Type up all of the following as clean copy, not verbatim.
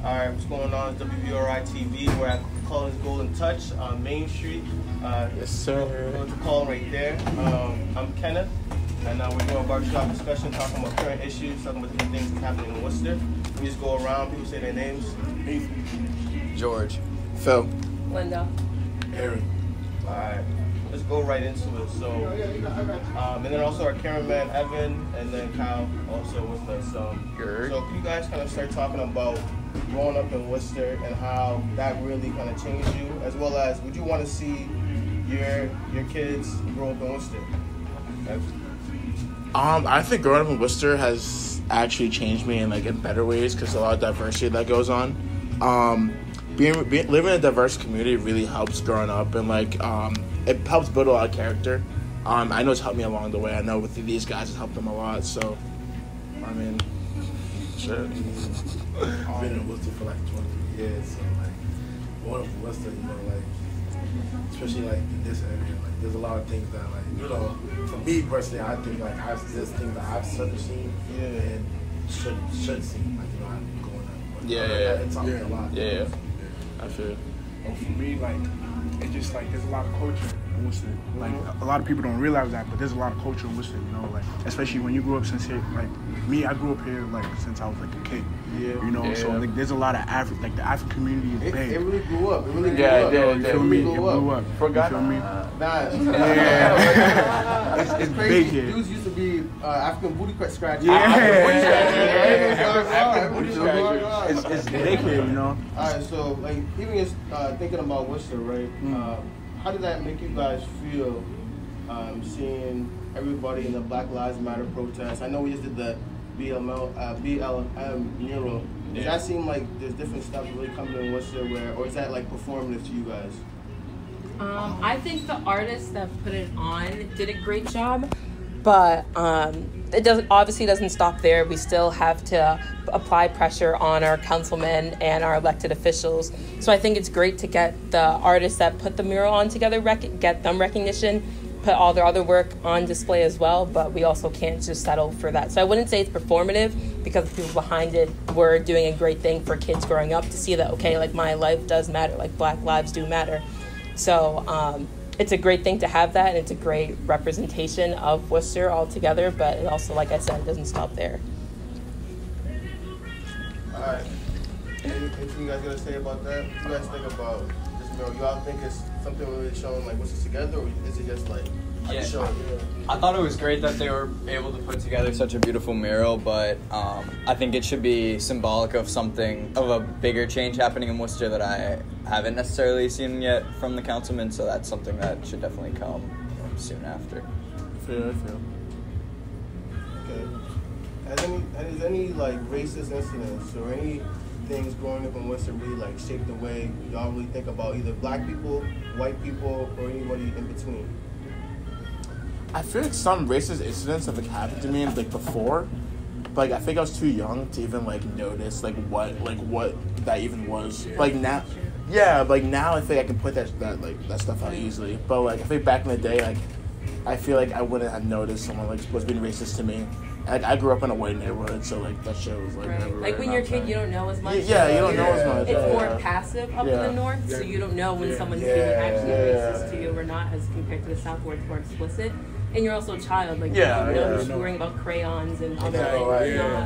Alright, what's going on? It's WVRI TV. We're at Collin's Golden Touch on Main Street. Yes, sir. We're going to Collin right there. I'm Kenneth, and we're doing a barbershop discussion, talking about current issues, talking about different things that's happening in Worcester. We just go around, people say their names. George. Phil. Linda. Aaron. Alright, let's go right into it. So, and then also our cameraman Evan, and then Kyle also with us. So can you guys kind of start talking about growing up in Worcester and how that really kind of changed you, as well as would you want to see your kids grow up in Worcester? I think growing up in Worcester has actually changed me in better ways because a lot of diversity that goes on. Living in a diverse community really helps growing up, and it helps build a lot of character. I know it's helped me along the way. I know with these guys it's helped them a lot. So, I mean, sure. I've been in Worcester for 23 years, so growing up in Worcester, especially in this area, there's a lot of things that for me personally, I think there's things that I've sort of seen and should see, I'm growing up. It taught me a lot. Yeah. I feel. For me, it's just there's a lot of culture in Worcester. A lot of people don't realize that, but there's a lot of culture in Worcester. Especially when you grew up since here. Me, I grew up here since I was a kid. Yeah. So there's a lot of African. The African community is big. It really grew up. It really grew up. Yeah, you feel me? It blew up. Forgot. You feel me? Yeah. It's crazy. big here. Dudes used to be African booty scratch. It's big here, Alright, so even just thinking about Worcester, right? How did that make you guys feel seeing everybody in the Black Lives Matter protest? I know we just did the BLM mural. Does that seem like there's different stuff really coming in Worcester, or is that performative to you guys? I think the artists that put it on did a great job, but it obviously doesn't stop there. We still have to apply pressure on our councilmen and our elected officials. So I think it's great to get the artists that put the mural on together, get them recognition, put all their other work on display as well, but we also can't just settle for that. So I wouldn't say it's performative, because the people behind it were doing a great thing for kids growing up to see that, okay, my life does matter, Black lives do matter. So it's a great thing to have that, and it's a great representation of Worcester altogether, but it also, like I said, it doesn't stop there. All right. Anything you guys got to say about that? What do you guys think about this mural? You all think it's something really showing Worcester together, or is it just I thought it was great that they were able to put together such a beautiful mural, but I think it should be symbolic of a bigger change happening in Worcester that I haven't necessarily seen yet from the councilman, so that's something that should definitely come soon after. I feel. Okay. Has any racist incidents or any things growing up in Worcester really shaped the way y'all really think about either black people, white people, or anybody in between? I feel some racist incidents have happened to me before, but I think I was too young to even notice what that even was. Now, now I think I can put that stuff out easily. But I think back in the day, I feel I wouldn't have noticed someone was being racist to me. I grew up in a white neighborhood, so that shows never. When you're a kid, you don't know as much. Yeah, you don't know as much. It's more passive up in the north, so you don't know when someone's being actually racist to you or not, as compared to the south where it's more explicit. And you're also a child, you don't know who's worrying about crayons and other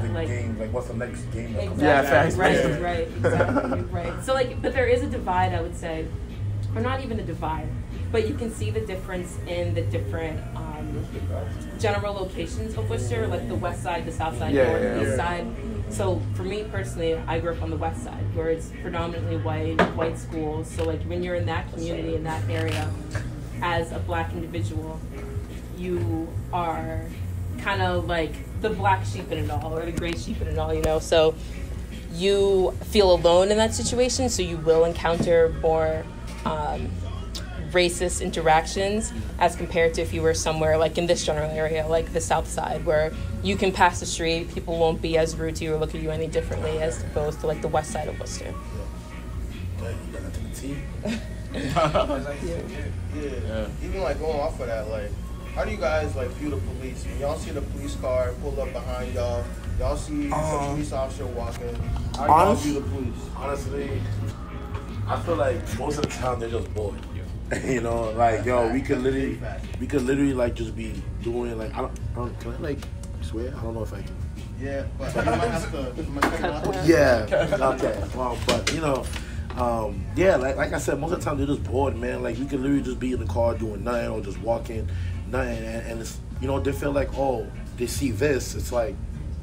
things. Game, what's the next game? Exactly. Yeah, facts. Right, exactly, right. So but there is a divide, I would say, or not even a divide, but you can see the difference in the different general locations of Worcester, the west side, the south side, north, east side. So for me personally, I grew up on the west side, where it's predominantly white schools. So when you're in that community, in that area, as a black individual, you are kind of the black sheep in it all, or the gray sheep in it all, so you feel alone in that situation, so you will encounter more racist interactions as compared to if you were somewhere in this general area, the south side, where you can pass the street, people won't be as rude to you or look at you any differently as opposed to the west side of Worcester. Even going off of that, how do you guys view the police? When y'all see the police car pull up behind y'all see a police officer walking, How do y'all view the police? Honestly, I feel like most of the time they're just bored. You know, like yo, we could literally like just be doing like I don't can I like swear? I don't know if I can. Yeah, but you might have to. Yeah, okay. Well, but you know, yeah, like I said, most of the time they're just bored, man. Like we could literally just be in the car doing nothing or just walking, nothing, and it's you know they feel like they see this, it's like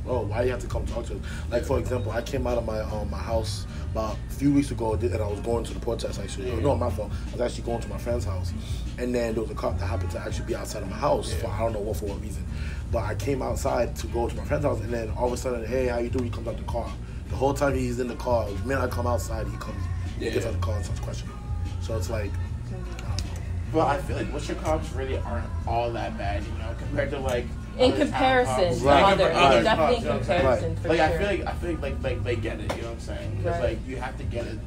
why do you have to come talk to us? Like for example, I came out of my house about a few weeks ago and I was going to the protest actually. No, my fault. I was actually going to my friend's house, and then there was a cop that happened to actually be outside of my house for I don't know for what reason. But I came outside to go to my friend's house, and then all of a sudden, hey, how you doing? He comes out the car. The whole time he's in the car, the minute I come outside, he gets out the car and starts questioning. So it's like, But I feel like Worcester cops really aren't all that bad, you know, compared to like in other comparison to town cops. other, Right. definitely in Right. comparison for Like sure. I feel like they get it, you know what I'm saying? Because Right. like you have to get it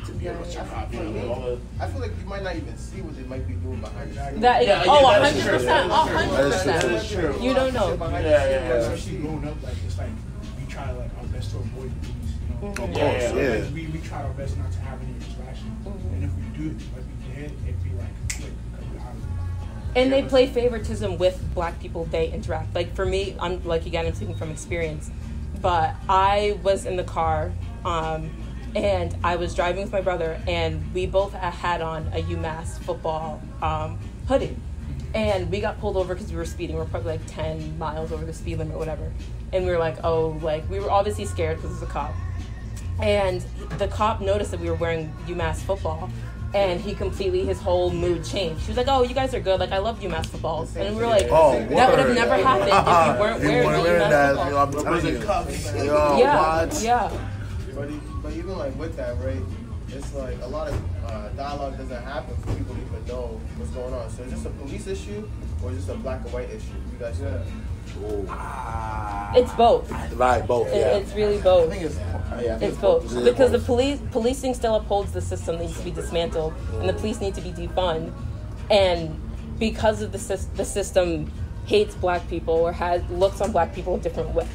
to be a Worcester cop, you know. Like, all the, I feel like you might not even see what they might be doing behind the scenes. That, Yeah, oh, that is true. 100%, That is true. 100%. You don't know. Especially growing up, like it's like we try like our best to avoid the police, you know. Of So, course, yeah. like, we try our best not to have any interaction, and if we do, like we did, it'd be like quick because we're out of it. And they play favoritism with black people they interact. Like for me, I'm like again, I'm speaking from experience, but I was in the car, and I was driving with my brother, and we both had on a UMass football hoodie, and we got pulled over because we were speeding. We were probably like 10 miles over the speed limit or whatever, and we were like, we were obviously scared because it was a cop, and the cop noticed that we were wearing UMass football. And his whole mood changed. He was like, "Oh, you guys are good. Like, I love UMass football." And we were like, "That would have never happened if you weren't wearing the UMass football." I'm telling you. Yeah. But even like with that, right? It's like a lot of dialogue doesn't happen for people to even know what's going on. So is this a police issue or is this a black and white issue? You guys know. It's both. Right, both. Yeah. It's really both. I think It's both because the policing still upholds the system that needs to be dismantled, and the police need to be defunded. And because of the system hates black people or looks on black people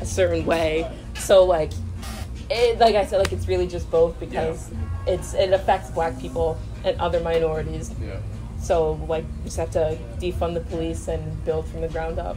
a certain way, so like I said, like it's really just both because it affects black people and other minorities. Yeah. So like we just have to defund the police and build from the ground up.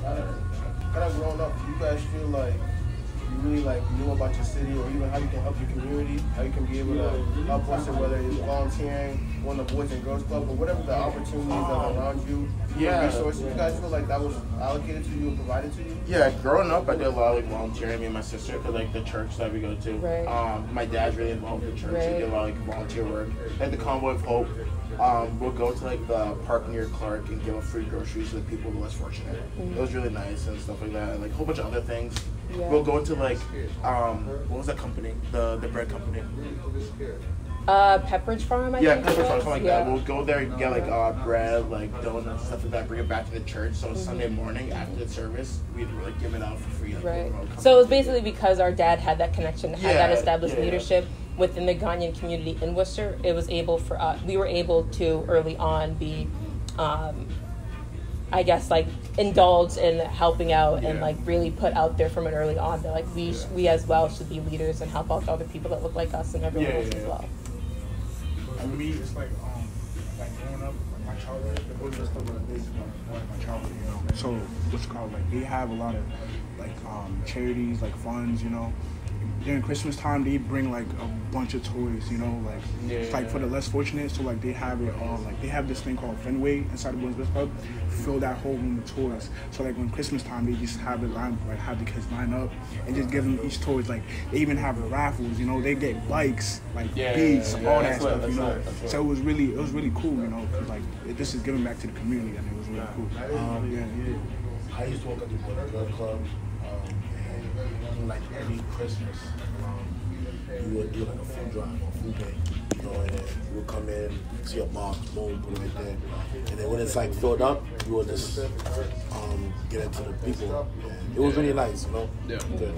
Kind of growing up, do you guys feel like you really like knew about your city or even how you can help your community, how you can be able to help us, whether it's volunteering, going to Boys and Girls Club, or whatever the opportunities that are around you, resources, you guys feel like that was allocated to you or provided to you? Yeah, growing up, I did a lot of like volunteering. Me and my sister, because like the church that we go to. Right. My dad's really involved with the church. Right. He did a lot of like volunteer work. Like the Convoy of Hope. We'll go to like the park near Clark and give out free groceries to the people who are less fortunate. It was really nice and stuff like that. And like a whole bunch of other things. Yeah. We'll go to like what was that company? The bread company. Pepperidge Farm, I think. Pepperidge Farm, something like that. Yeah. We'll go there and get like bread, like donuts, stuff like that. Bring it back to the church. So Sunday morning after the service, we'd like give it out for free. Like, Right. So it was basically because our dad had that connection, had that established leadership within the Ghanaian community in Worcester. It was able for us. We were able to early on be, I guess, like indulge in helping out and like really put out there from an early on that like we as well should be leaders and help out other people that look like us and everyone else as well. For me, it's like growing up, like my childhood, the boys and stuff like this, like my childhood, you know. So what's it called? Like they have a lot of like charities, like funds, you know. During Christmas time, they bring like a bunch of toys, you know, like it's like for the less fortunate. So like they have it all, like they have this thing called Fenway inside the Boys Best Club, fill that whole room with toys. So like when Christmas time, they just have it have the kids line up and just give them each toys. Like they even have the raffles, you know, they get bikes, like beats, all that stuff, you know. So it was really cool, you know, 'cause, like this is giving back to the community, and it was really cool. I used to work at the Boys and Girls Club, and like every Christmas, we would do like a food drive or food bank, you know, and then we would come in, see a box, boom, put it right there, and then when it's like filled up, we would just get into the people, and it was really nice, you know. Yeah. Good.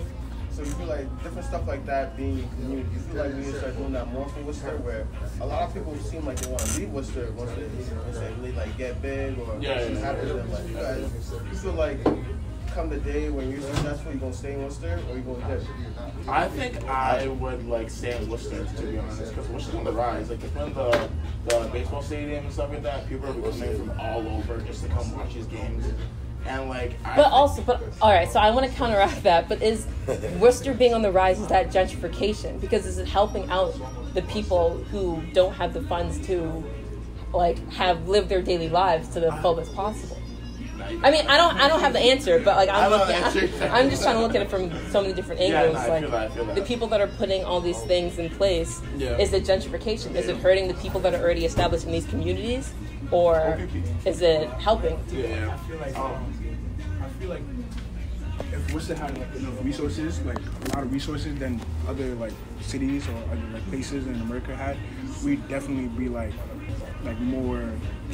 So you feel like different stuff like that being in community, you feel like we need to start doing that more for Worcester, where a lot of people seem like they want to leave Worcester once they really like get big or something happens to them. Like you guys, you feel like come the day when you're successful, you gonna stay in Worcester or you gonna dip? I think I would like stay in Worcester, to be honest, because Worcester's on the rise. Like, when the baseball stadium and stuff like that, people are coming from all over just to come watch these games. And like, but all right. So I want to counteract that. But is Worcester being on the rise, is that gentrification? Because is it helping out the people who don't have the funds to like have lived their daily lives to the fullest possible? I mean, I don't have the answer, but like I'm just trying to look at it from so many different angles. I feel that. The people that are putting all these things in place, is it gentrification? Is it hurting the people that are already established in these communities, or is it helping? Yeah, I feel like if Worcester had like enough resources, like a lot of resources than other like cities or other like places in America had, we'd definitely be like more,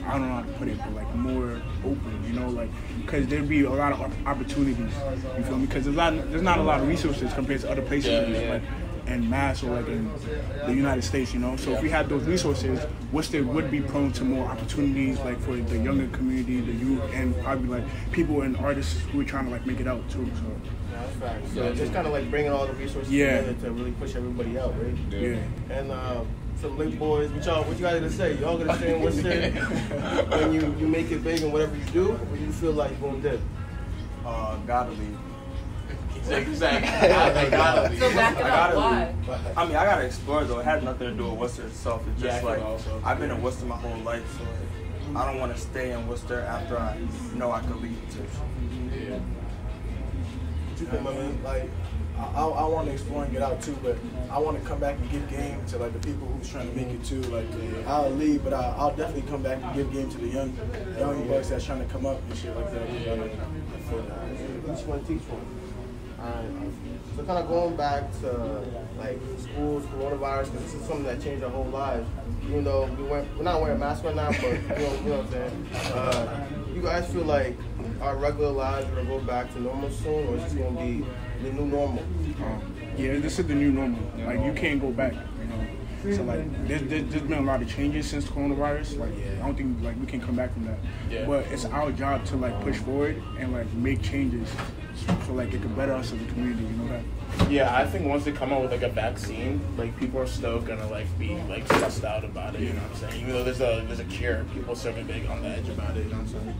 I don't know how to put it, but like more open, you know, like, because there'd be a lot of opportunities, you feel me? Because there's not a lot of resources compared to other places, like in Mass or like in the United States, you know. So if we had those resources, Worcester would be prone to more opportunities, like for the younger community, the youth, and probably like people and artists who are trying to like make it out too. So. That's facts. So just kind of like bringing all the resources together to really push everybody out, right? Yeah. And some late boys, what you guys gonna say? Y'all gonna stay in Worcester when you make it big and whatever you do, or you feel like you're gonna dip? Gotta leave. Exactly. I gotta leave. So back it up. Why? I mean, I gotta explore though. It has nothing to do with Worcester itself. It's just like I've been in Worcester my whole life, so like, I don't want to stay in Worcester after I know I could leave too. Yeah. What you think, my man? Like, I want to explore and get out too, but I want to come back and give game to like the people who's trying to make it too. Like, I'll leave, but I'll definitely come back and give game to the young bucks that's trying to come up and shit like that. I feel that. What you want to teach for? So kind of going back to like schools, coronavirus, because this is something that changed our whole lives. Even though we're not wearing masks right now, but you know what I'm saying. You guys feel like our regular lives are gonna go back to normal soon, or is this gonna be the new normal? Yeah, this is the new normal. Like, you can't go back, you know. So like, there's been a lot of changes since coronavirus. Like, I don't think like we can come back from that. Yeah. But it's our job to like push forward and like make changes, so like it can better us as a community. You know that. Yeah, I think once they come out with like a vaccine, like people are still gonna like be like stressed out about it. You know what I'm saying? Even though there's a cure, people are still gonna be on the edge about it. You know what I'm saying?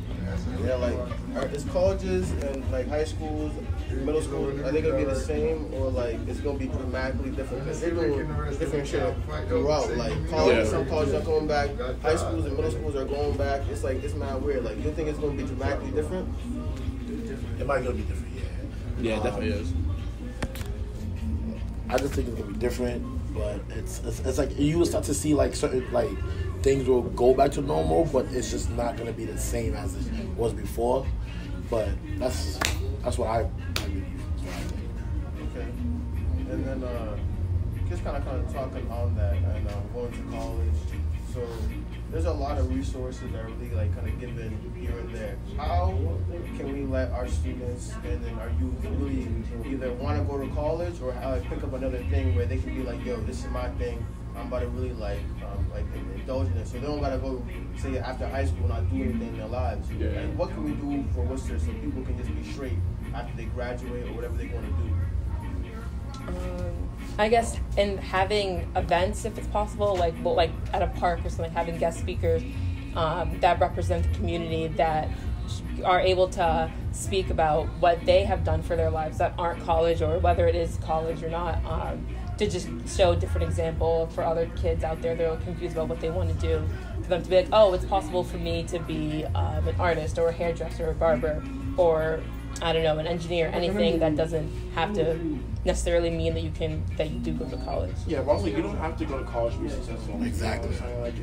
Yeah, like is colleges and like high schools, middle school, are they gonna be the same, or like it's gonna be dramatically different? Because they're doing different shit throughout. Like colleges, some colleges are going back, high schools and middle schools are going back. It's like it's mad weird. Like, you think it's gonna be dramatically different? It might gonna be different, yeah. Yeah, it definitely is. I just think it's gonna be different, but it's like you will start to see like certain like things will go back to normal, but it's just not gonna be the same as it was before. But that's what I believe. Okay. And then just kind of talking on that and going to college. So there's a lot of resources that are really like kind of given here and there. How can we let our students and then our youth really either want to go to college or pick up another thing where they can be like, yo, this is my thing. I'm about to really like indulge in it. So they don't gotta go say after high school not do anything in their lives. Yeah. Like, what can we do for Worcester so people can just be straight after they graduate or whatever they want to do? I guess in having events, if it's possible, like at a park or something, having guest speakers that represent the community that are able to speak about what they have done for their lives that aren't college, or whether it is college or not, to just show a different example for other kids out there that are confused about what they want to do, for them to be like, oh, it's possible for me to be an artist or a hairdresser or a barber or, I don't know, an engineer, anything that doesn't have to necessarily mean that you do go to college. Yeah, but also you don't have to go to college to be successful. Exactly.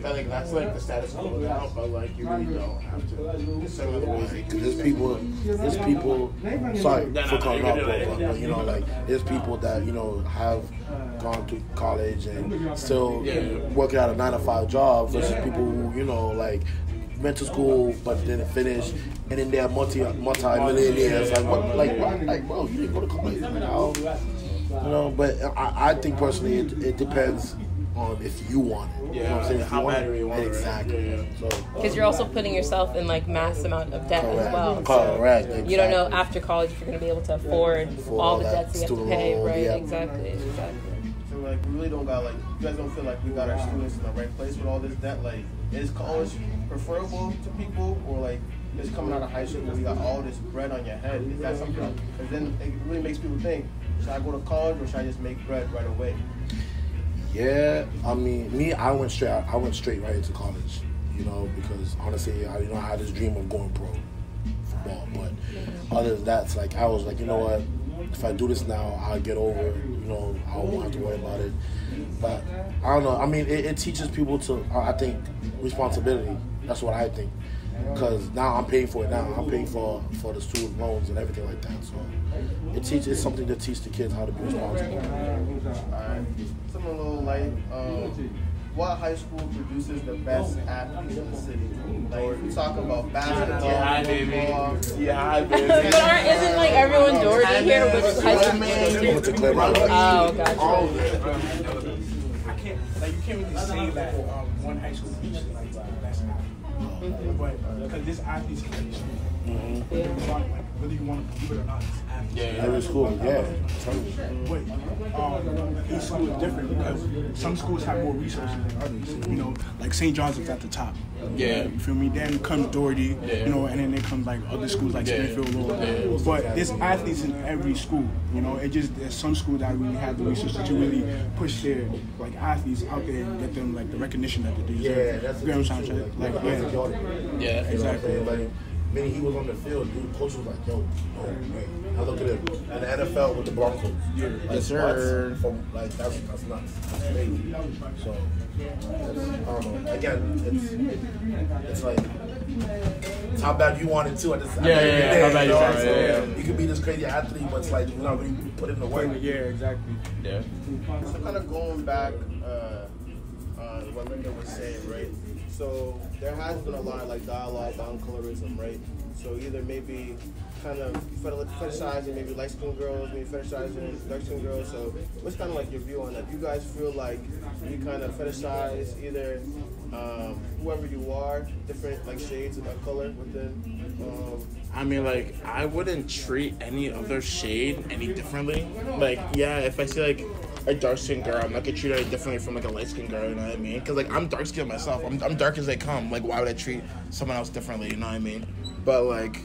Like that's like the status quo now, but like you really don't have to. There's so many ways. There's people. Sorry for calling out, but you know, like there's people that you know have gone to college and still working at a 9-to-5 job versus people who you know like went to school but didn't finish, and then they're multi-millionaires. Like bro, you didn't go to college. You know, but I think personally it depends if you want it. You know what I'm saying? If How bad do you want it? Exactly. Yeah. So Because you're also putting yourself in like mass amount of debt as well. Correct. So you don't know after college if you're going to be able to afford all the debts you have to pay. loan, Right? yeah. Exactly. So like we really don't got like you guys don't feel like we got our students in the right place with all this debt. Like is college preferable to people, or like just coming out of high school we got all this bread on your head? Is that something? Because then it really makes people think: should I go to college or should I just make bread right away? yeah, I mean, I went straight right into college. You know, because honestly, I had this dream of going pro football. But other than that, it's like I was like, you know what? If I do this now, I'll get over it. You know, I won't have to worry about it. But I don't know. I mean, it teaches people to, I think, responsibility. That's what I think. Because now I'm paying for it now. I'm paying for the student loans and everything like that. So it's something to teach the kids how to be responsible. Alright. Something a little light. What high school produces the best athletes in the city? Like we talk about basketball, football. But isn't like everyone Jordan here? Which high school? Oh, gotcha. I can't, like, you can't really say that one high school produces like the best athlete. But because this athletes can be like, whether you want to believe it or not, it's athletes. Every school, yeah. But each school is different because some schools have more resources than others. You know, like St. John's is at the top. Yeah. You feel me? Then comes Doherty, you know, and then there comes like other schools like Springfield. But there's athletes in every school. You know, there's some schools that really have the resources to really push their like athletes out there and get them like the recognition that they deserve. Yeah, that's you know what I'm saying? Like, Yeah, exactly. Like, when he was on the field, dude, coach was like, yo, man. I look at him in the NFL with the Broncos. Yes, sir. That's nuts. That's crazy. So, I don't know. Again, it's like, it's how bad you want it too. How bad you want it. You could be this crazy athlete, but it's like, you're not really put in the work. Yeah, exactly. Yeah. So kind of going back on what Linda was saying, right? So there has been a lot of like dialogue on colorism, right? So either maybe kind of fetishizing maybe light-skinned girls, maybe fetishizing dark-skinned girls. So what's kind of like your view on that? Do you guys feel like you kind of fetishize either whoever you are, different like shades of color within? I mean, like, I wouldn't treat any other shade any differently. Like, yeah, if I see, like, a dark-skinned girl, I'm not gonna treat her differently from, like, a light-skinned girl, you know what I mean? Because, like, I'm dark-skinned myself. I'm dark as they come. Like, why would I treat someone else differently, you know what I mean? But, like,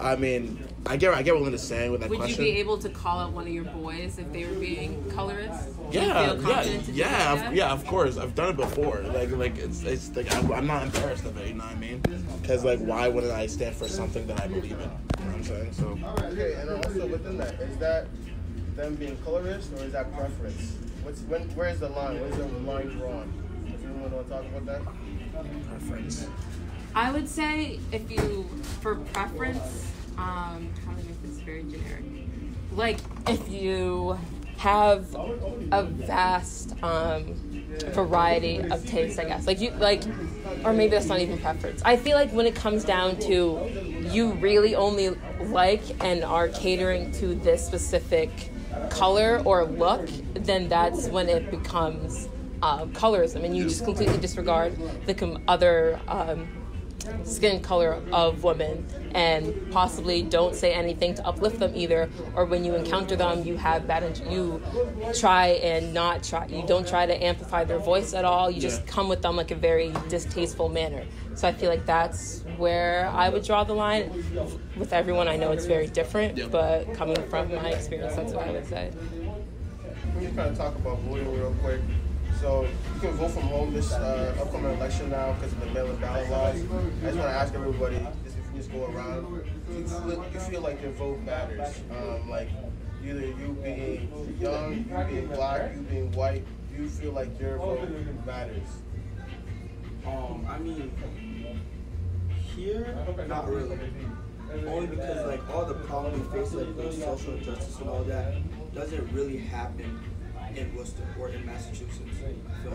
I mean, I get what Linda's saying with that Would question. you be able to call out one of your boys if they were being colorist? Yeah, of course. I've done it before. Like it's like I'm not embarrassed of it. You know what I mean? Because like, why wouldn't I stand for something that I believe in? You know what I'm saying? So. Okay, and also within that, is that them being colorist or is that preference? Where's the line? Where's the line drawn? Does anyone want to talk about that? Preference. I would say for preference, how do I make this very generic? Like, if you have a vast variety of tastes, I guess. Or maybe that's not even preference. I feel like when it comes down to you really only like and are catering to this specific color or look, then that's when it becomes colorism, and you just completely disregard the other skin color of women and possibly don't say anything to uplift them either, or when you encounter them you have you don't try to amplify their voice at all. You just come with them like a very distasteful manner. So I feel like that's where I would draw the line. With everyone I know it's very different, but coming from my experience, that's what I would say. We just kind of talk about voting real quick. So you can vote from home this upcoming election now because of the mail-in ballot laws. I just want to ask everybody, if you just go around, you feel like your vote matters? Like either you being young, you being black, you being white, do you feel like your vote matters? I mean, here, not really. Only because like all the problems we face, like the social injustice and all that, doesn't really happen in Worcester or in Massachusetts. So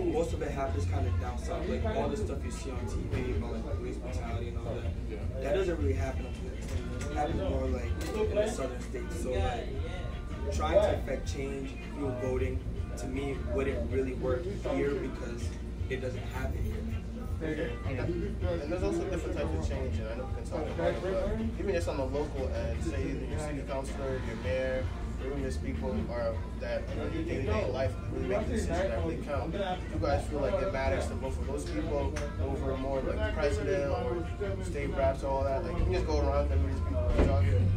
most of it happens kind of down south, like all the stuff you see on TV about like police brutality and all that. That doesn't really happen up here. It happens more like in the southern states. So like trying to affect change through voting to me wouldn't really work here because it doesn't happen here. And there's also different types of change, and I know we can talk about it, but even just on the local end, say your city councilor, your mayor, even just people are that in your day-to-day life really make decisions that really count. You guys feel like it matters to vote for those people over more like president or state reps or all that? Like you can just go around and these people are talking.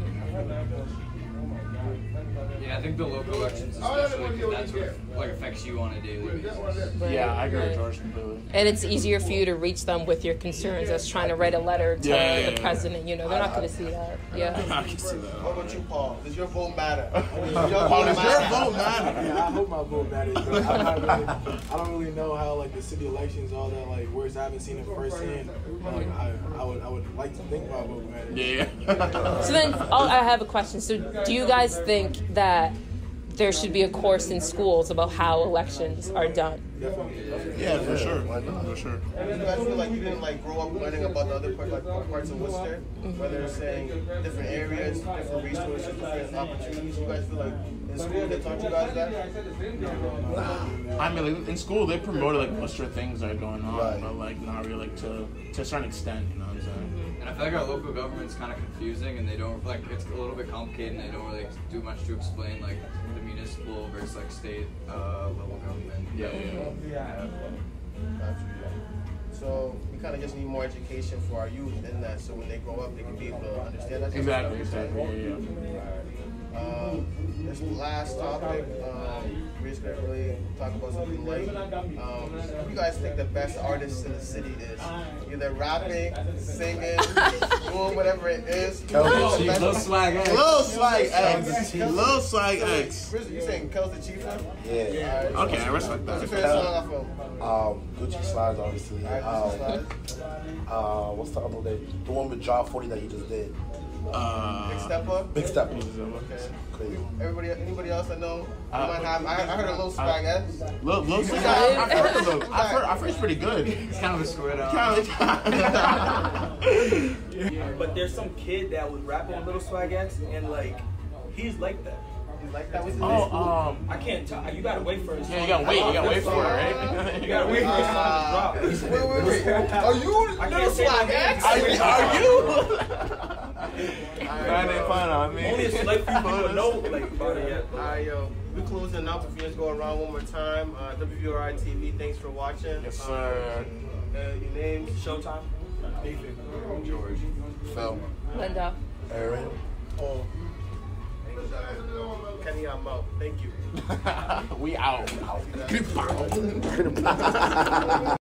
Yeah, I think the local elections especially, because that's what like affects you on a daily basis. Yeah, I agree with George completely. And it's easier for you to reach them with your concerns as trying to write a letter to the president. You know, they're not going to see that. Yeah. I can see that. What about you, Paul? Does your vote matter? Does your vote matter? Yeah, I hope my vote matters. But I don't really know how like the city elections, all that like works. I haven't seen it firsthand. Like, I would like to think my vote matters. Yeah. So then, I have a question. So, do you guys think that there should be a course in schools about how elections are done? Yeah, for sure. For sure. Do you guys feel like you didn't like grow up learning about the other parts of Worcester, whether it's saying different areas, different resources, different opportunities? You guys feel like in school they taught you guys that? I mean, like, in school they promoted like Worcester things that are going on, but like not really like to a certain extent. You know what I'm saying? And I feel like our local government's kind of confusing, and they don't like it's a little bit complicated, and they don't really do much to explain like the municipal versus like state level government. Yeah. So we kind of just need more education for our youth in that, so when they grow up, they can be able to understand that. Exactly. This last topic, we're just gonna really talk about something light. Who you guys think the best artists in the city is? Either rapping, singing, doing whatever it is. Lil Swag X. Lil Swag X. Lil Swag X. You saying Kel's the Chief? Yeah. Okay, I respect What's your that. favorite song off of? Gucci Slides, obviously. What's the other day? The one with Job 40 that you just did. Big Step Up? Big Step Up. Okay. Crazy. Anybody else I know? I heard a little Swag X. Lil Swag X. I've heard of him. I've heard it's pretty good. It's kind of a squid out. But there's some kid that was rapping with Little Swag X, and like he's like that. He's like that. What's his name? I can't tell. You gotta wait for it. Yeah, you gotta wait for it, right? You gotta wait for his song to drop. Wait. Are you I can't say Swag no X? names. Are you? Fine on me. Only a select few people know like about it yet. Alright, yo. We closing up. If you just go around one more time. WVRI TV, thanks for watching. Yes, sir. Your names? Showtime. Nathan. George. Phil. Linda. Aaron. Paul. Kenny, I'm out. Thank you. We out.